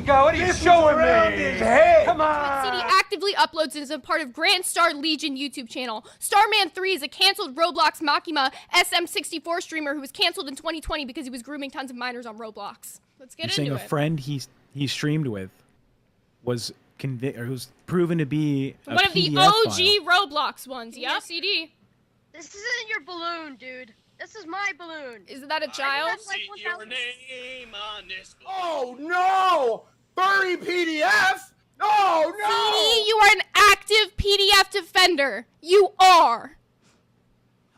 you go. What are you showing me? His head. Come on. CD actively uploads and is a part of Grand Star Legion YouTube channel. Starman 3 is a canceled Roblox Makima SM64 streamer who was canceled in 2020 because he was grooming tons of minors on Roblox. Let's get into it. You're saying a friend he streamed with was proven to be a one of the PDF OG file. Roblox ones. Yeah, CD. This isn't your balloon, dude. This is my balloon. Isn't that a child? Like your name on this balloon. Oh no! Furry PDF! Oh no! CD, you are an active PDF defender. You are.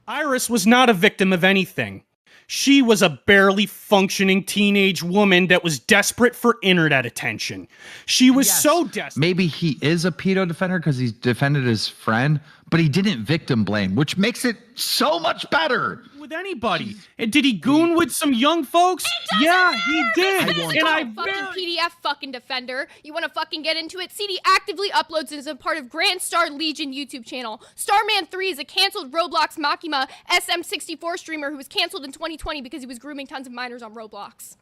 Iris was not a victim of anything. She was a barely functioning teenage woman that was desperate for internet attention. She was so desperate. Maybe he is a pedo defender because he's defended his friend, but he didn't victim blame, which makes it so much better. With anybody. And did he goon with some young folks? Yeah, he did. And I fucking PDF fucking defender. You want to fucking get into it? CD actively uploads and is a part of Grand Star Legion YouTube channel. Starman 3 is a canceled Roblox Makima SM64 streamer who was canceled in 2020 because he was grooming tons of minors on Roblox.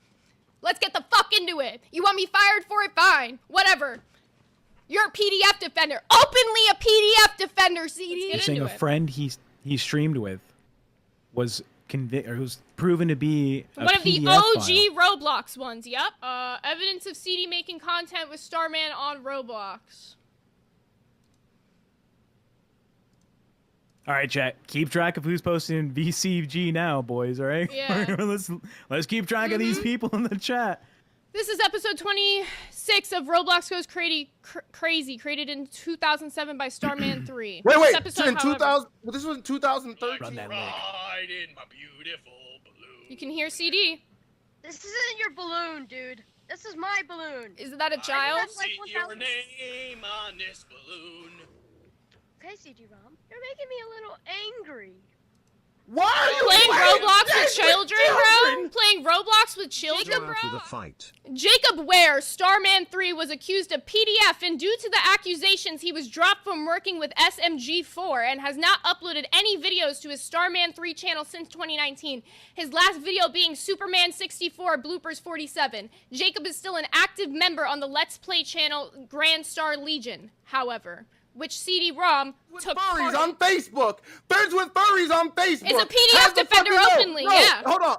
Let's get the fuck into it. You want me fired for it? Fine. Whatever. You're a PDF defender. Openly a PDF defender, CD. You're saying a friend he streamed with was proven to be a one of the PDF OG file. Roblox ones. Yep. Evidence of CD making content with Starman on Roblox. All right, chat. Keep track of who's posting VCG now, boys. All right. Yeah. let's keep track of these people in the chat. This is episode 26 of Roblox Goes Crazy, created in 2007 by Starman 3. Wait. This So episode, in however, 2000, this was in 2013. Run that link. Ride in my beautiful balloon. you can hear CD. This isn't your balloon, dude. This is my balloon. Isn't that a child? See your name on this balloon. Okay, CD-ROM, you're making me a little angry. Why are you Playing Roblox with games children, bro? Playing Roblox with children, Start with bro? a fight. Jacob Ware, Starman 3, was accused of PDF, and due to the accusations, he was dropped from working with SMG4 and has not uploaded any videos to his Starman 3 channel since 2019. His last video being Superman 64 Bloopers 47. Jacob is still an active member on the Let's Play channel Grand Star Legion, however, which CD-ROM took furries part on in. Facebook. Friends with furries on Facebook. It's a PDF Has the defender fucking- openly, Bro, yeah. Hold on.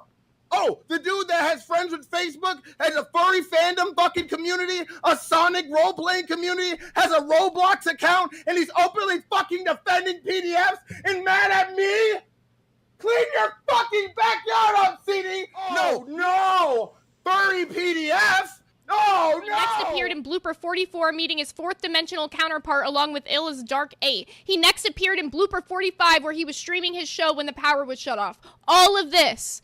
Oh, the dude that has friends with Facebook has a furry fandom fucking community, a Sonic role-playing community, has a Roblox account, and he's openly fucking defending PDFs and mad at me? Clean your fucking backyard up, CD! Oh. No! Furry PDFs? Oh, no! Next appeared in Blooper 44, meeting his fourth dimensional counterpart along with Illa's Dark 8. He next appeared in Blooper 45, where he was streaming his show when the power was shut off. All of this.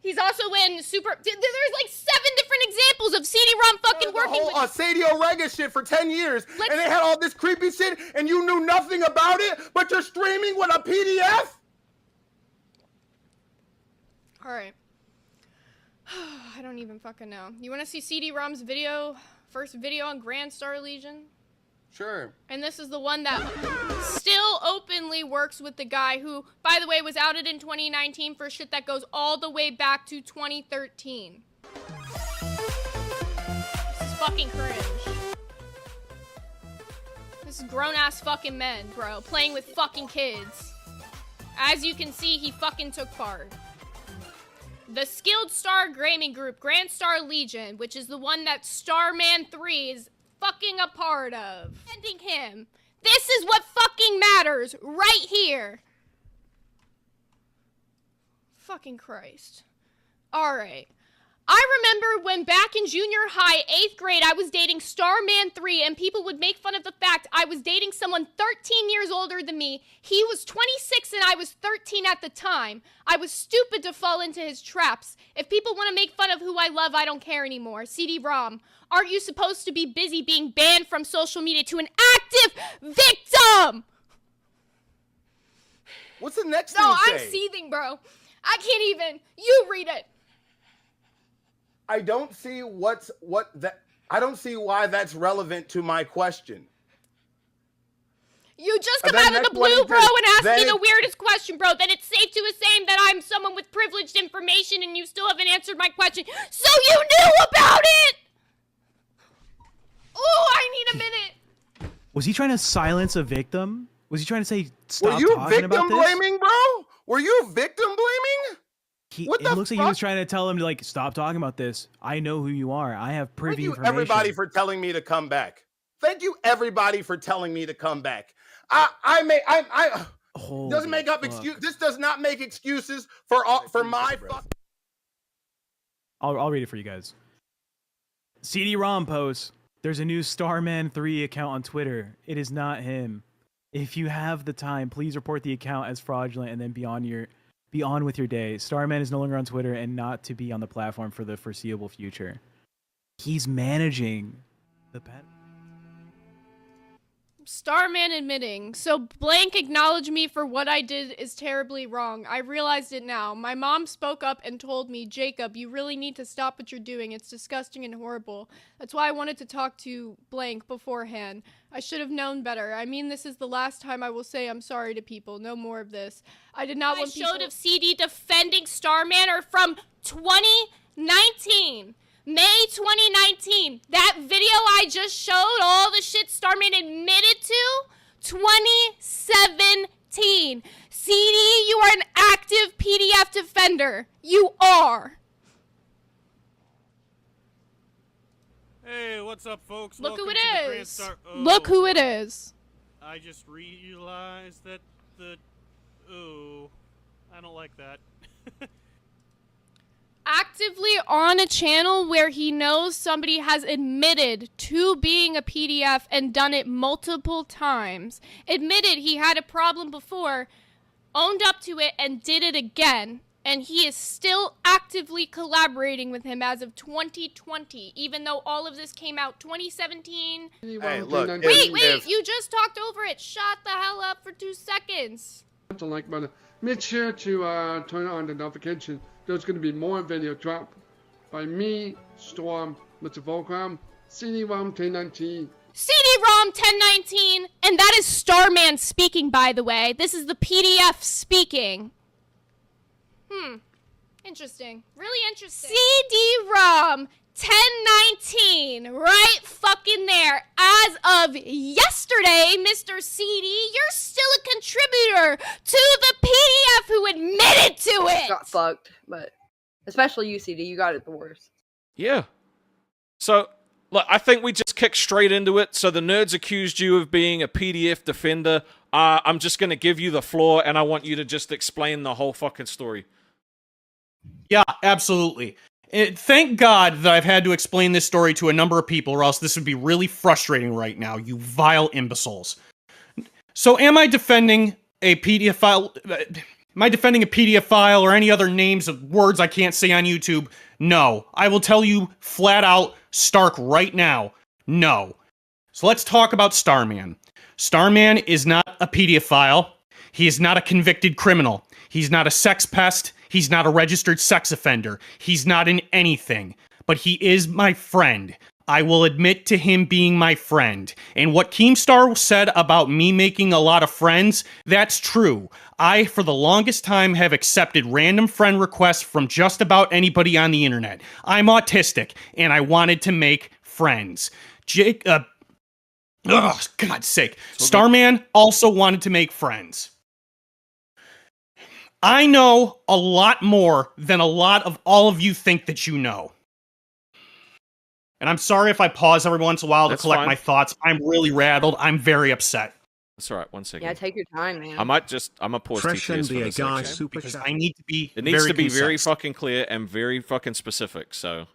He's also in Super... There's like 7 different examples of CD-ROM fucking working with... Sadie Orega shit for 10 years, and they had all this creepy shit, and you knew nothing about it, but you're streaming with a PDF? Alright. I don't even fucking know. You want to see CD-ROM's video, first video on Grand Star Legion? Sure. And this is the one that still openly works with the guy who, by the way, was outed in 2019 for shit that goes all the way back to 2013. This is fucking cringe. This is grown-ass fucking men, bro, playing with fucking kids. As you can see, he fucking took part. The Skilled Star Gaming Group, Grand Star Legion, which is the one that Starman 3 is fucking a part of. Ending him. This is what fucking matters, right here. Fucking Christ. Alright. I remember when back in junior high, 8th grade, I was dating Starman 3, and people would make fun of the fact I was dating someone 13 years older than me. He was 26 and I was 13 at the time. I was stupid to fall into his traps. If people want to make fun of who I love, I don't care anymore. CD-ROM, aren't you supposed to be busy being banned from social media to an active victim? What's the next thing No, say? I'm seething, bro. I can't even. You read it. I don't see I don't see why that's relevant to my question. You just And come then out of the next one blue, is bro, this. and ask Then me the it- weirdest question, bro. Then it's safe to assume that I'm someone with privileged information and you still haven't answered my question. So you knew about it! Was he trying to silence a victim? Was he trying to say stop Were you talking about victim this? blaming, bro? Were you victim blaming? What It the looks like he was trying to tell him to like stop talking about this. I know who you are. I have privy Thank you, information. everybody, for telling me to come back. Thank you, everybody, for telling me to come back. Doesn't make up excuse. This does not make excuses for my fuck. I'll read it for you guys. CD-ROM posts. There's a new Starman 3 account on Twitter. It is not him. If you have the time, please report the account as fraudulent and then be on with your day. Starman is no longer on Twitter and not to be on the platform for the foreseeable future. He's managing the pet. Starman admitting, so blank acknowledge me for what I did is terribly wrong. I realized it now. My mom spoke up and told me, Jacob, you really need to stop what you're doing. It's disgusting and horrible. That's why I wanted to talk to blank beforehand. I should have known better. I mean, this is the last time I will say I'm sorry to people. No more of this. I did not want people... showed of CD defending Starman are from 2019. May 2019. That video I just showed, all the shit Starman admitted to, 2017. CD, you are an active PDF defender. You are. Hey, what's up, folks? Look who it Welcome to the is. Oh, Look who it is. I just realized that I don't like that. Actively on a channel where he knows somebody has admitted to being a PDF and done it multiple times, admitted he had a problem before, owned up to it, and did it again, and he is still actively collaborating with him as of 2020, even though all of this came out 2017. Hey, look, wait, you just talked over it. Shut the hell up for 2 seconds. The like button. Make sure to turn on the notification. There's going to be more video drop by me, Storm, Mr. Volcom, CD-ROM 1019. CD-ROM 1019, and that is Starman speaking, by the way. This is the PDF speaking. Interesting. Really interesting. CD-ROM 1019, right fucking there. As of yesterday, Mr. CD, you're still a contributor to the PDF who admitted to it. Got fucked, but especially you, CD, you got it the worst. Yeah. So, look, I think we just kicked straight into it. So the nerds accused you of being a PDF defender. I'm just going to give you the floor, and I want you to just explain the whole fucking story. Yeah, absolutely. Thank God that I've had to explain this story to a number of people, or else this would be really frustrating right now, you vile imbeciles. So am I defending a PDF file? Am I defending a PDF file or any other names of words I can't say on YouTube? No. I will tell you flat out, stark right now, no. So let's talk about Starman. Starman is not a PDF file. He is not a convicted criminal. He's not a sex pest. He's not a registered sex offender. He's not in anything. But he is my friend. I will admit to him being my friend. And what Keemstar said about me making a lot of friends, that's true. I, for the longest time, have accepted random friend requests from just about anybody on the internet. I'm autistic, and I wanted to make friends. God's sake. Starman also wanted to make friends. I know a lot more than a lot of all of you think that you know. And I'm sorry if I pause every once in a while to collect my thoughts. I'm really rattled. I'm very upset. That's all right. 1 second. Yeah, take your time, man. I'm gonna pause TTS for this section. Because I need to be It needs to be very concise. fucking clear and very fucking specific, so...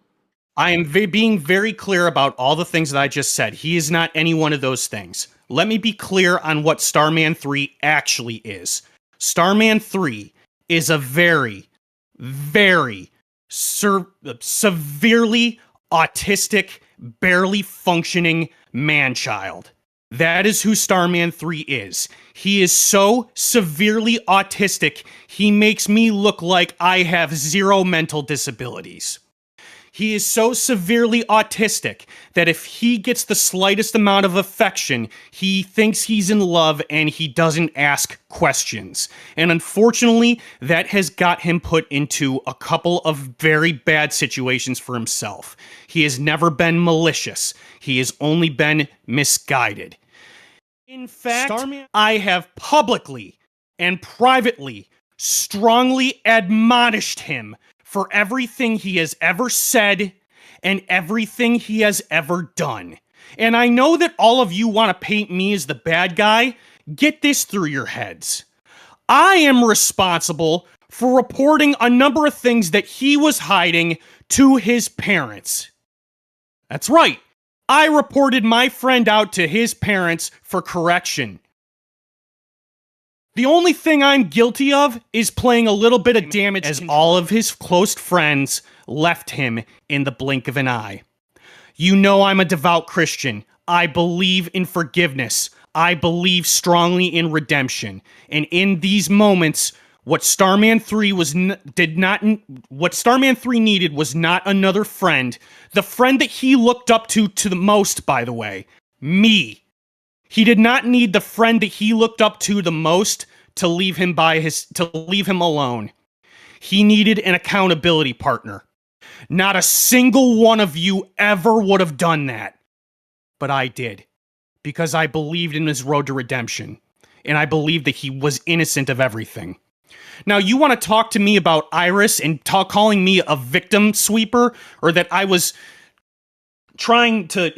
I am being very clear about all the things that I just said. He is not any one of those things. Let me be clear on what Starman 3 actually is. Starman 3 is a very, very severely autistic, barely functioning man-child. That is who Starman 3 is. He is so severely autistic, he makes me look like I have 0 mental disabilities. He is so severely autistic that if he gets the slightest amount of affection, he thinks he's in love and he doesn't ask questions. And unfortunately, that has got him put into a couple of very bad situations for himself. He has never been malicious. He has only been misguided. In fact, I have publicly and privately strongly admonished him for everything he has ever said and everything he has ever done. And I know that all of you want to paint me as the bad guy. Get this through your heads. I am responsible for reporting a number of things that he was hiding to his parents. That's right. I reported my friend out to his parents for correction. The only thing I'm guilty of is playing a little bit of damage as all of his close friends left him in the blink of an eye. You know I'm a devout Christian. I believe in forgiveness. I believe strongly in redemption. And in these moments, what Starman 3 what Starman 3 needed was not another friend. The friend that he looked up to the most, by the way, me. He did not need the friend that he looked up to the most to leave him alone. He needed an accountability partner. Not a single one of you ever would have done that. But I did. Because I believed in his road to redemption. And I believed that he was innocent of everything. Now, you want to talk to me about Iris and calling me a victim sweeper, or that I was trying to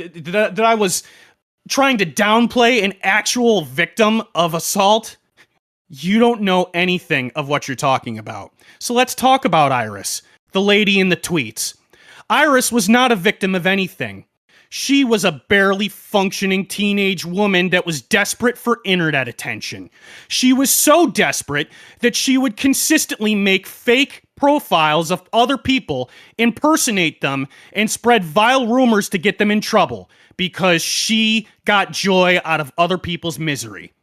downplay an actual victim of assault? You don't know anything of what you're talking about. So let's talk about Iris, the lady in the tweets. Iris was not a victim of anything. She was a barely functioning teenage woman that was desperate for internet attention. She was so desperate that she would consistently make fake profiles of other people, impersonate them, and spread vile rumors to get them in trouble because she got joy out of other people's misery.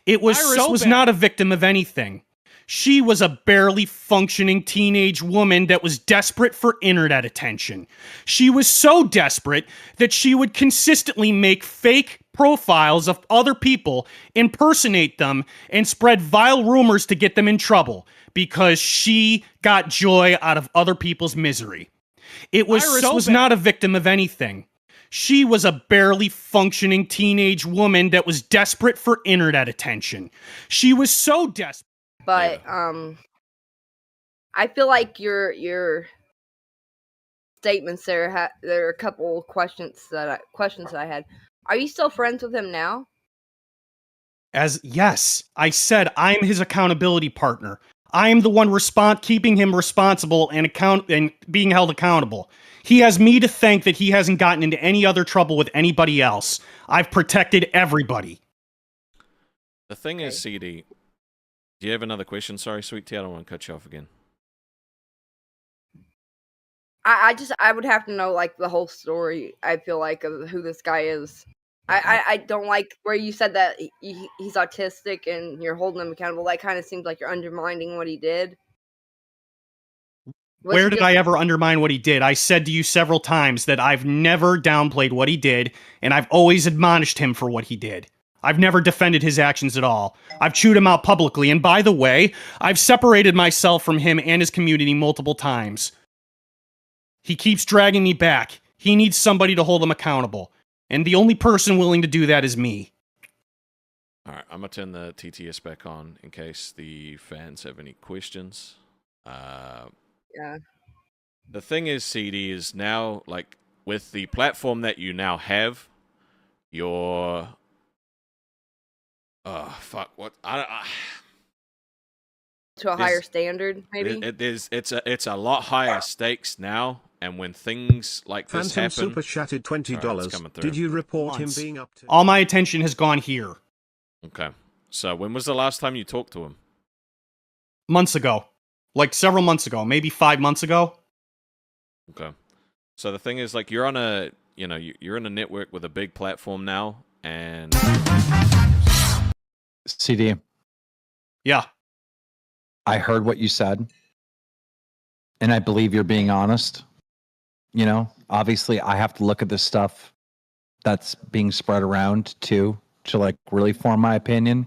Iris was not a victim of anything. She was a barely functioning teenage woman that was desperate for internet attention. She was so desperate that she would consistently make fake profiles of other people, impersonate them, and spread vile rumors to get them in trouble because she got joy out of other people's misery. Iris was not a victim of anything. She was a barely functioning teenage woman that was desperate for internet attention. She was so desperate. But I feel like your statements there. There are a couple questions that I had. Are you still friends with him now? Yes, I said I'm his accountability partner. I am the one keeping him responsible and being held accountable. He has me to thank that he hasn't gotten into any other trouble with anybody else. I've protected everybody. The thing is, CD, do you have another question? Sorry, Sweet Tea, I don't want to cut you off again. I would have to know, like, the whole story, I feel like, of who this guy is. I don't like where you said that he's autistic and you're holding him accountable. That kind of seems like you're undermining what he did. Where did I ever undermine what he did? I said to you several times that I've never downplayed what he did, and I've always admonished him for what he did. I've never defended his actions at all. I've chewed him out publicly, and by the way, I've separated myself from him and his community multiple times. He keeps dragging me back. He needs somebody to hold him accountable. And the only person willing to do that is me. Alright, I'm going to turn the TTS back on in case the fans have any questions. Yeah. The thing is, CD, is now, like, with the platform that you now have, you're... fuck, what? To a higher standard, maybe? It's a lot higher stakes now, and when things like this happen... Super chatted $20. Did you report him being up to... All my attention has gone here. Okay. So when was the last time you talked to him? Months ago. Like, several months ago. Maybe 5 months ago. Okay. So the thing is, like, you're on a... you're in a network with a big platform now, and... CD. Yeah. I heard what you said. And I believe you're being honest. You know, obviously I have to look at this stuff that's being spread around too, to like really form my opinion.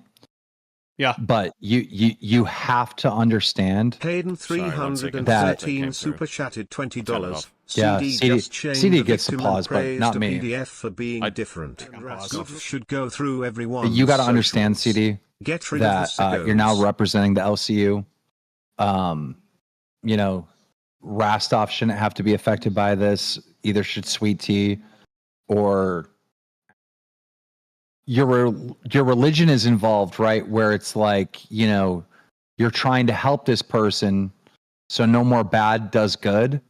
Yeah. But you have to understand. Hayden 313 super chatted $20. Yeah, CD just changed CD the gets the victim and pause, but praised not a me. PDF for being different. Stuff should go through everyone. You got to understand, CD, Get rid that of the you're now sickos. representing the LCU. You know, Rastov shouldn't have to be affected by this. Either should Sweet Tea, or your religion is involved, right? Where it's like, you know, you're trying to help this person, so no more bad does good.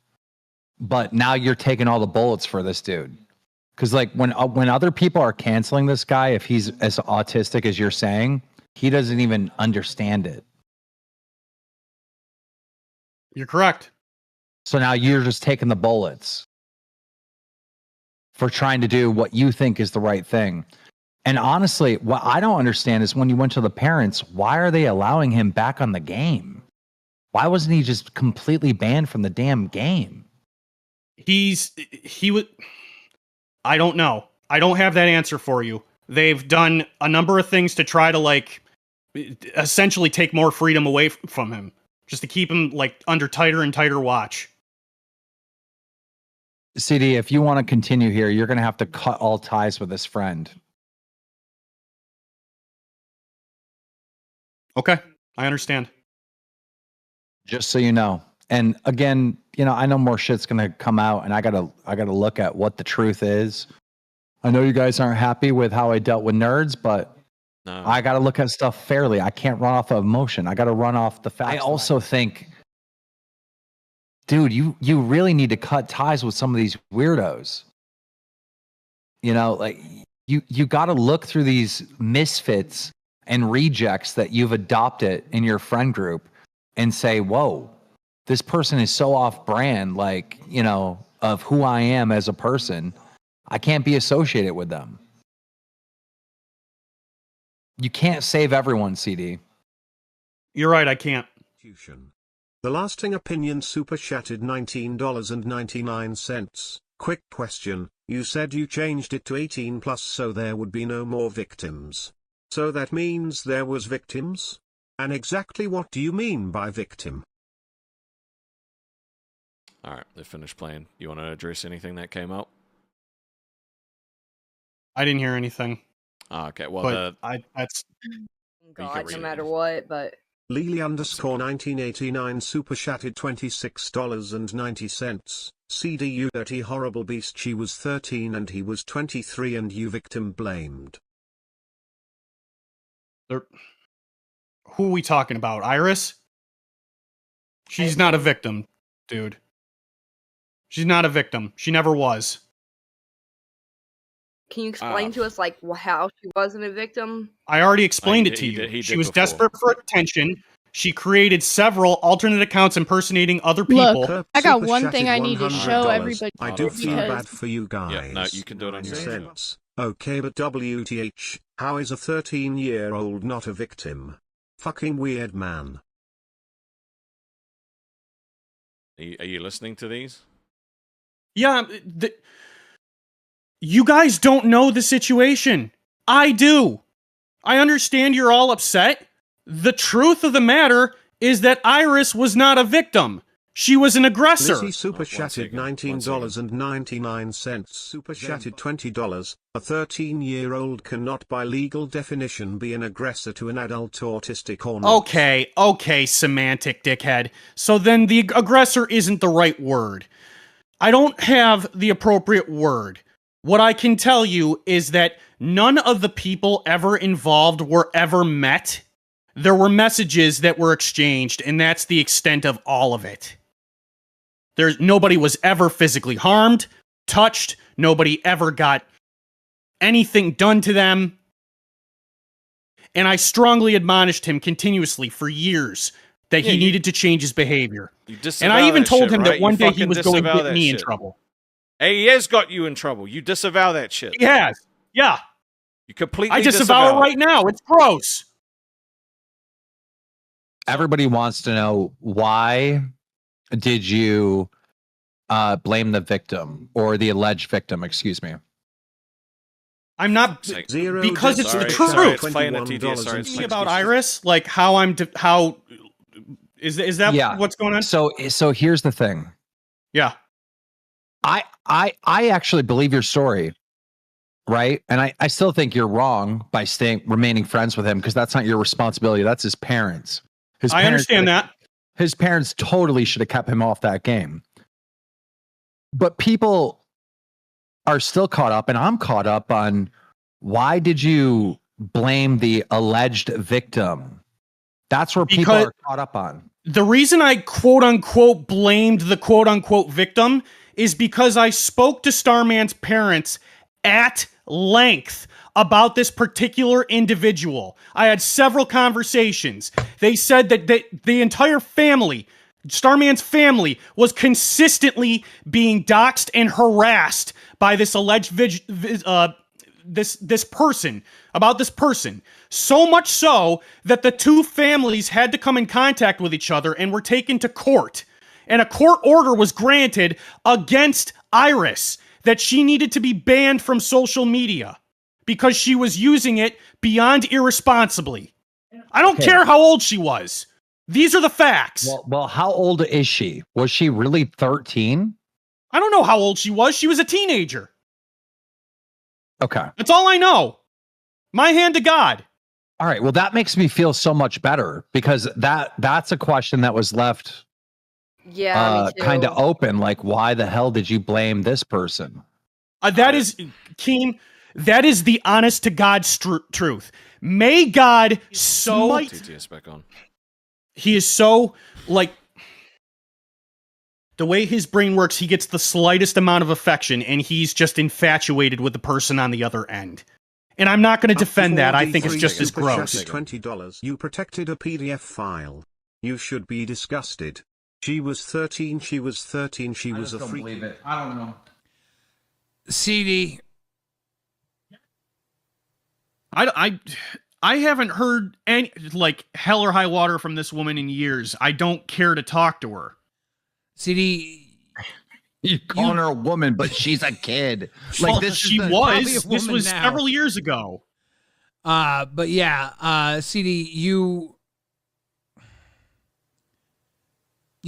But now you're taking all the bullets for this dude. Because like when other people are canceling this guy, if he's as autistic as you're saying, he doesn't even understand it. You're correct. So now you're just taking the bullets for trying to do what you think is the right thing. And honestly, what I don't understand is when you went to the parents, why are they allowing him back on the game? Why wasn't he just completely banned from the damn game? He would. I don't know. I don't have that answer for you. They've done a number of things to try to like essentially take more freedom away from him, just to keep him like under tighter and tighter watch. CD, if you want to continue here, you're going to have to cut all ties with this friend. Okay, I understand. Just so you know. And again, you know, I know more shit's going to come out, and I got to look at what the truth is. I know you guys aren't happy with how I dealt with nerds, but I got to look at stuff fairly. I can't run off of emotion. I got to run off the facts. I also think, dude, you really need to cut ties with some of these weirdos. You know, like you got to look through these misfits and rejects that you've adopted in your friend group and say, whoa, this person is so off brand, like, you know, of who I am as a person. I can't be associated with them. You can't save everyone, CD. You're right, I can't. The Lasting Opinion super chatted $19.99. Quick question, you said you changed it to 18 plus so there would be no more victims. So that means there was victims? And exactly what do you mean by victim? Alright, they finished playing. You want to address anything that came up? I didn't hear anything. Oh, okay, well, but that's God, no matter what, but Lily_1989 super chatted $26.90. CD, you dirty horrible beast. She was 13 and he was 23 and you victim blamed. Who are we talking about? Iris? She's not a victim, dude. She's not a victim. She never was. can you explain to us like how she wasn't a victim? I already explained it to you. She was desperate for attention. She created several alternate accounts impersonating other people. Look, I got one thing I need to show $100. everybody. I do feel because- bad for you guys. Yeah, no, you can do it on your own. Sense. Okay, but WTH, how is a 13-year-old not a victim? Fucking weird, man. Are you listening to these? Yeah, you guys don't know the situation. I do. I understand you're all upset. The truth of the matter is that Iris was not a victim. She was an aggressor. Lizzie super chatted $19.99. Super chatted $20. A 13-year-old cannot by legal definition be an aggressor to an adult autistic or not. Okay, semantic dickhead. So then the aggressor isn't the right word. I don't have the appropriate word. What I can tell you is that none of the people ever involved were ever met. There were messages that were exchanged, and that's the extent of all of it. Nobody was ever physically harmed, touched, nobody ever got anything done to them. And I strongly admonished him continuously for years that he needed to change his behavior. And I even told him that one day he was going to get me in trouble. Hey, he has got you in trouble. You disavow that shit. He has. Yeah. You completely I disavow it right now. It's gross. Everybody wants to know, why did you blame the victim or the alleged victim? Excuse me. I'm not because it's the truth. $21 Me about Iris, like how is that what's going on? So here's the thing. Yeah. I actually believe your story, right? And I still think you're wrong by remaining friends with him because that's not your responsibility. That's his parents. I understand that. His parents totally should have kept him off that game. But people are still caught up, and I'm caught up on why did you blame the alleged victim? That's where people are caught up on. The reason I quote unquote blamed the quote unquote victim is because I spoke to Starman's parents at length about this particular individual. I had several conversations. They said that the entire family, Starman's family, was consistently being doxxed and harassed by this alleged this person, about this person. So much so that the two families had to come in contact with each other and were taken to court. And a court order was granted against Iris that she needed to be banned from social media because she was using it beyond irresponsibly. I don't care how old she was. These are the facts. Well, how old is she? Was she really 13? I don't know how old she was. She was a teenager. Okay. That's all I know. My hand to God. All right. Well, that makes me feel so much better because that's a question that was left kind of open. Like, why the hell did you blame this person? That is, Keem, that is the honest to God truth. May God smite... TTS back on. He is so, like... The way his brain works, he gets the slightest amount of affection, and he's just infatuated with the person on the other end. And I'm not going to defend that. I think it's just as gross. $20. You protected a PDF file. You should be disgusted. She was 13. She was 13. She was a freak. Believe it. I don't know. CD. I haven't heard any, like, hell or high water from this woman in years. I don't care to talk to her. CD, you calling her a woman, but she's a kid. Like, this was several years ago. But yeah, CD, you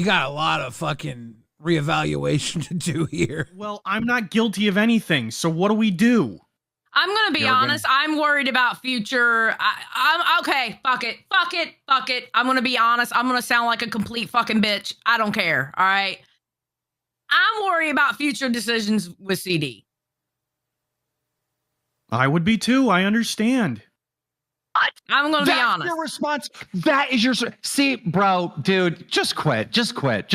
got a lot of fucking reevaluation to do here. Well, I'm not guilty of anything, so what do we do? I'm gonna be honest. I'm worried about future. I'm okay. Fuck it. I'm gonna be honest. I'm gonna sound like a complete fucking bitch. I don't care. All right. I'm worried about future decisions with CD. I would be too. I understand. I'm gonna be honest. Your response. That is your. See, bro, dude, just quit. Just quit.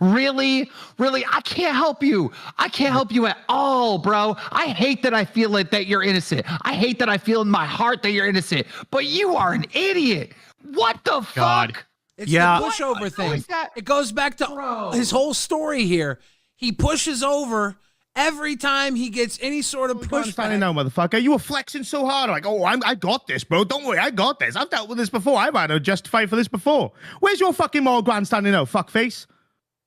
Really? I can't help you. I can't help you at all, bro. I hate that I feel like that you're innocent. I hate that I feel in my heart that you're innocent. But you are an idiot. What the fuck? It's the pushover thing. It goes back to his whole story here. He pushes over every time he gets any sort of pushback. No, motherfucker. You were flexing so hard. Like, oh, I got this, bro. Don't worry, I got this. I've dealt with this before. I've had to justify for this before. Where's your fucking moral grandstanding now, fuckface?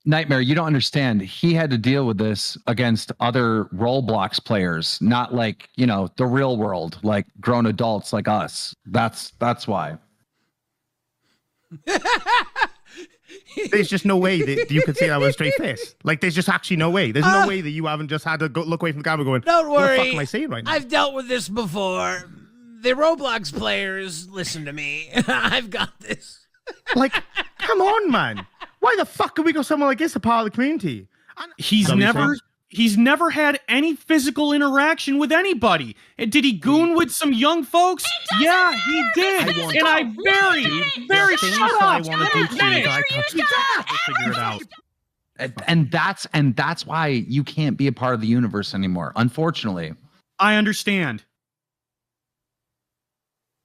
Nightmare, you don't understand. He had to deal with this against other Roblox players, not like, the real world, like grown adults like us. That's why. There's just no way that you could say that with a straight face. Like, there's just actually no way. There's no way that you haven't just had to look away from the camera going, don't worry. What the fuck am I saying right now? I've dealt with this before. The Roblox players, listen to me. I've got this. Like, come on, man. Why the fuck could we go someone like this a part of the community? He's never had any physical interaction with anybody. And did he goon with some young folks? Yeah, he did. And I very shut up. I want to do to you. I figure it out. And that's why you can't be a part of the universe anymore. Unfortunately, I understand.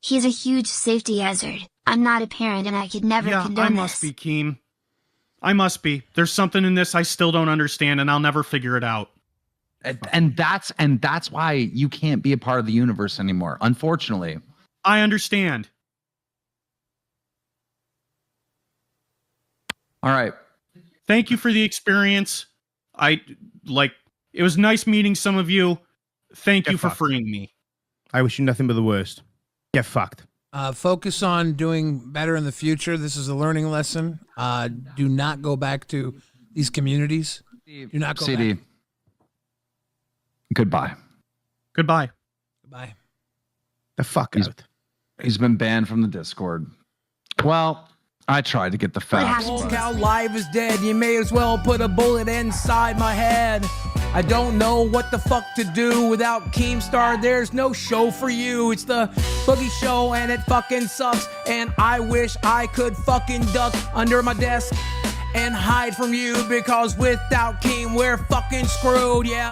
He's a huge safety hazard. I'm not a parent, and I could never condone this. I must be, Keem. I must be. There's something in this I still don't understand, and I'll never figure it out. And that's why you can't be a part of the universe anymore. Unfortunately, I understand. All right. Thank you for the experience. It was nice meeting some of you. Thank you for freeing me. I wish you nothing but the worst. Get fucked. Focus on doing better in the future. This is a learning lesson. Do not go back to these communities. Do not go CD. back. Goodbye. Goodbye. Goodbye. The fuck out. He's been banned from the Discord. Well, I tried to get the facts. LolCowLive is dead. You may as well put a bullet inside my head. I don't know what the fuck to do without Keemstar. There's no show for you. It's the Boogie Show and it fucking sucks. And I wish I could fucking duck under my desk and hide from you, because without Keem we're fucking screwed, yeah.